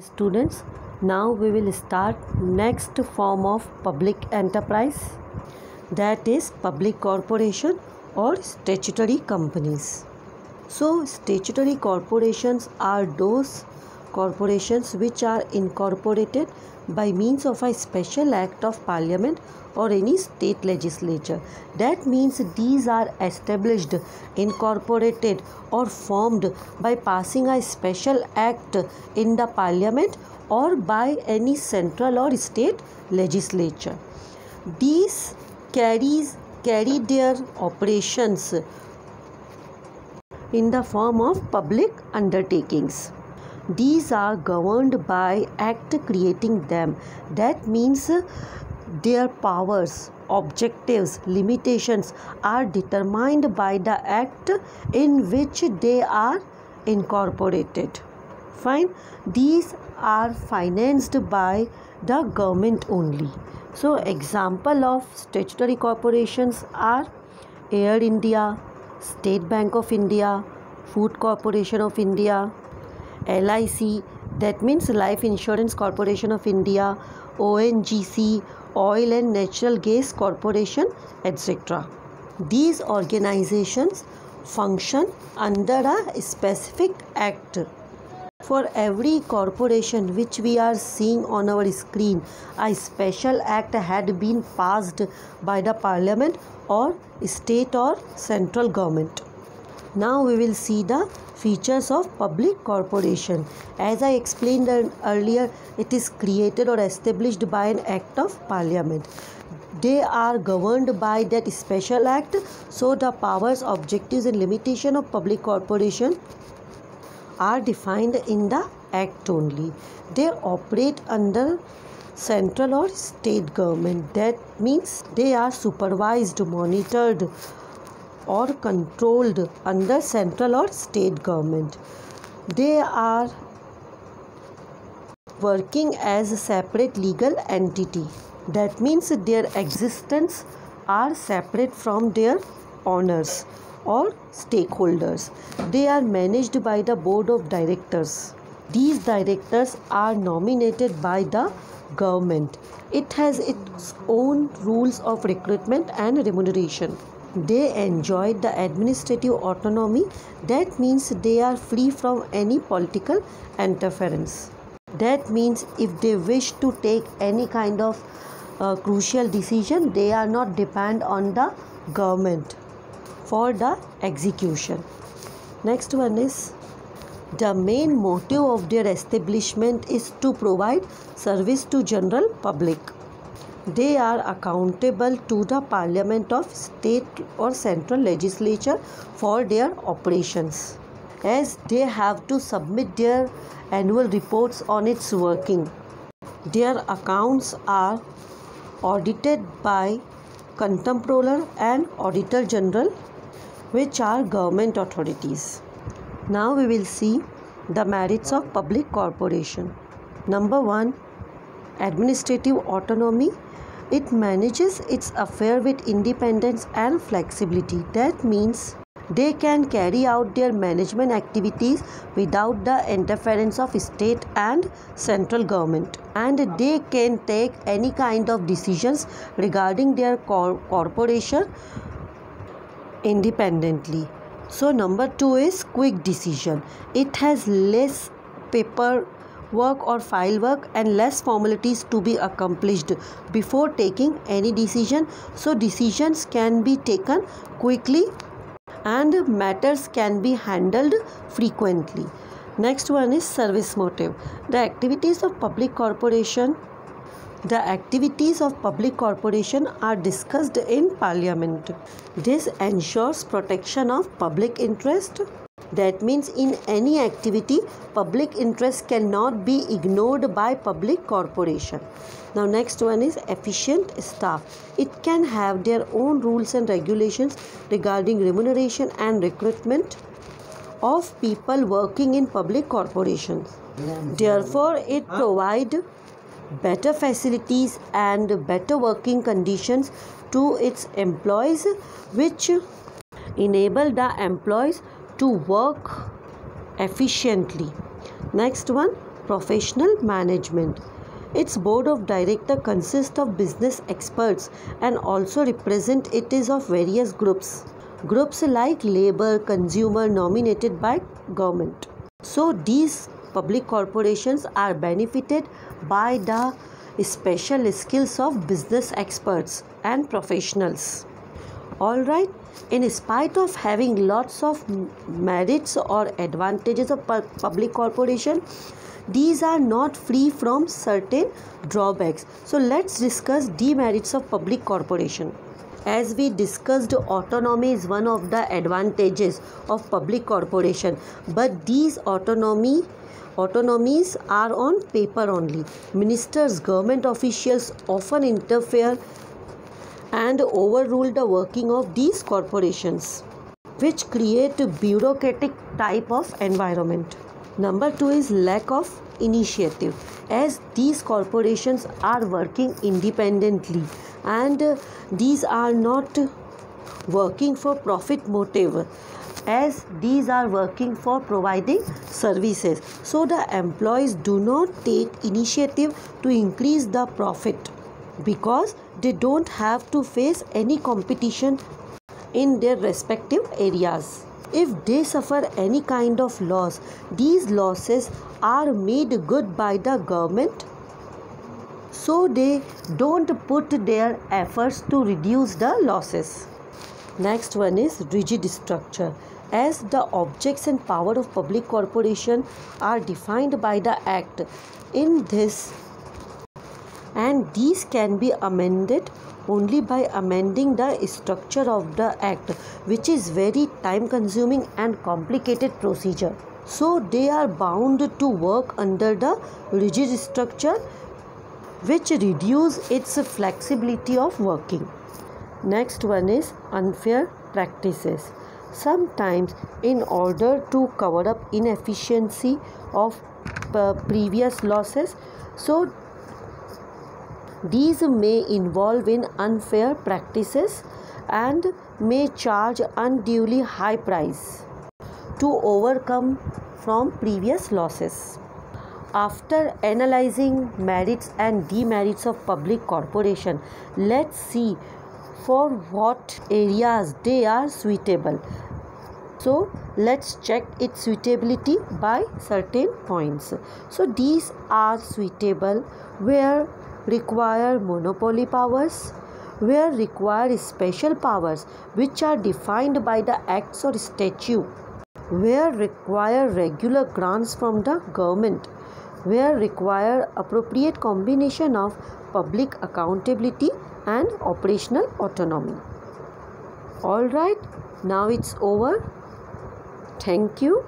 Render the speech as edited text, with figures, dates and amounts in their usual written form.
Students, now we will start next form of public enterprise, that is public corporation or statutory companies. So statutory corporations are those corporations which are incorporated by means of a special act of parliament or any state legislature. That means these are established, incorporated or formed by passing a special act in the parliament or by any central or state legislature. These carry their operations in the form of public undertakings. These are governed by act creating them. That means their powers, objectives, limitations are determined by the act in which they are incorporated. Fine. These are financed by the government only. So example of statutory corporations are Air India, State Bank of India, Food Corporation of India, LIC, that means Life Insurance Corporation of India, ONGC, Oil and Natural Gas Corporation, etc. These organizations function under a specific act. For every corporation which we are seeing on our screen, a special act had been passed by the parliament or state or central government. Now we will see the features of public corporation. As I explained earlier, it is created or established by an act of parliament. They are governed by that special act, so the powers, objectives and limitation of public corporation are defined in the act only. They operate under central or state government. That means they are supervised, monitored or controlled under central or state government. They are working as a separate legal entity. That means their existence are separate from their owners or stakeholders. They are managed by the board of directors. These directors are nominated by the government. It has its own rules of recruitment and remuneration. They enjoy the administrative autonomy. That means they are free from any political interference. That means if they wish to take any kind of crucial decision, they are not dependent on the government for the execution. Next one is, the main motive of their establishment is to provide service to general public. They are accountable to the parliament of state or central legislature for their operations, as they have to submit their annual reports on its working. Their accounts are audited by Comptroller and Auditor General, which are government authorities. Now we will see the merits of public corporation. Number 1, administrative autonomy. It manages its affair with independence and flexibility. That means they can carry out their management activities without the interference of state and central government, and they can take any kind of decisions regarding their corporation independently. So number 2 is quick decision. It has less paperwork or file work and less formalities to be accomplished before taking any decision. So decisions can be taken quickly and matters can be handled frequently. Next one is service motive. The activities of public corporation are discussed in parliament. This ensures protection of public interest. That means in any activity, public interest cannot be ignored by public corporation. Now next one is efficient staff. It can have their own rules and regulations regarding remuneration and recruitment of people working in public corporations. Therefore, it provides better facilities and better working conditions to its employees, which enable the employees to work efficiently. Next one, professional management. Its board of directors consists of business experts and also representatives of various groups. Groups like labor, consumer nominated by government. So these public corporations are benefited by the special skills of business experts and professionals. Alright, in spite of having lots of merits or advantages of public corporation, these are not free from certain drawbacks. So let's discuss demerits of public corporation. As we discussed, autonomy is one of the advantages of public corporation, but these autonomies are on paper only. Ministers, government officials often interfere and overrule the working of these corporations, which create a bureaucratic type of environment. Number 2 is lack of initiative. As these corporations are working independently and these are not working for profit motive, as these are working for providing services, so the employees do not take initiative to increase the profit because they don't have to face any competition in their respective areas. If they suffer any kind of loss, these losses are made good by the government, so they don't put their efforts to reduce the losses. Next one is rigid structure. As the objects and power of public corporation are defined by the Act in this, and these can be amended only by amending the structure of the Act, which is very time consuming and complicated procedure. So they are bound to work under the rigid structure, which reduce its flexibility of working. Next one is unfair practices. Sometimes in order to cover up inefficiency of previous losses, so these may involve in unfair practices and may charge unduly high price to overcome from previous losses. After analyzing merits and demerits of public corporation, let's see for what areas they are suitable. So let's check its suitability by certain points. So these are suitable where require monopoly powers, where require special powers which are defined by the acts or statute, where require regular grants from the government, where require appropriate combination of public accountability and operational autonomy. All right, now it's over. Thank you.